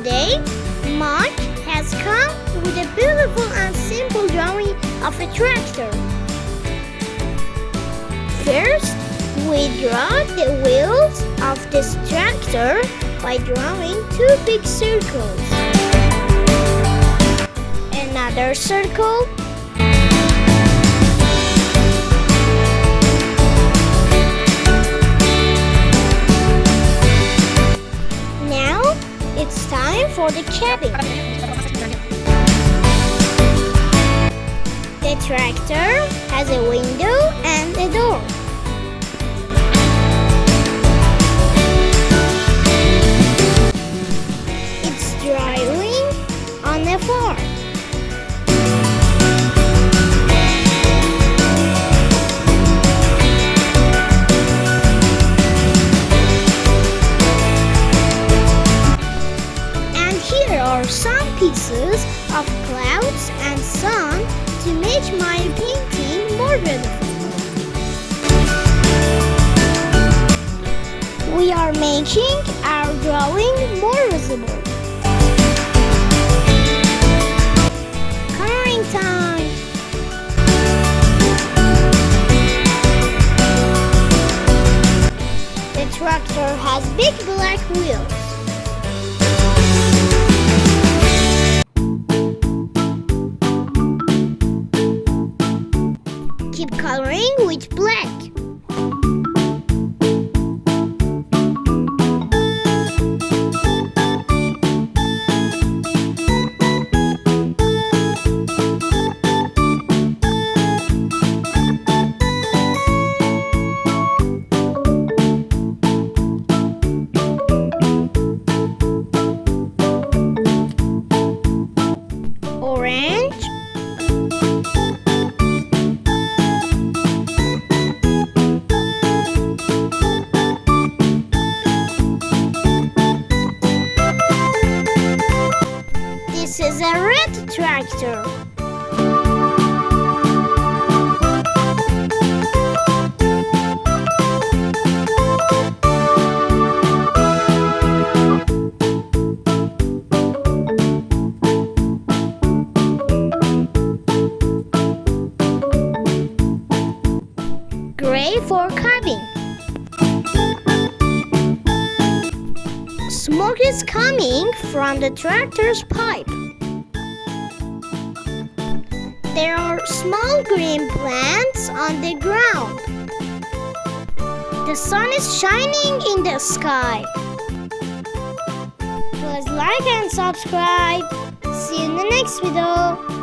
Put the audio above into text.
Today, Maak has come with a beautiful and simple drawing of a tractor. First, we draw the wheels of this tractor by drawing two big circles. Another circle. Now, it's time for the cabin. The tractor has a window and a door. It's driving on a farm. And here are some pieces of clouds and sun to make my painting more beautiful. We are making our drawing more visible. Coloring time! The tractor has big black wheels. Keep coloring with black. Orange. This is a red tractor. Gray for cabin. Smoke is coming from the tractor's pipe. There are small green plants on the ground. The sun is shining in the sky. Please like and subscribe. See you in the next video.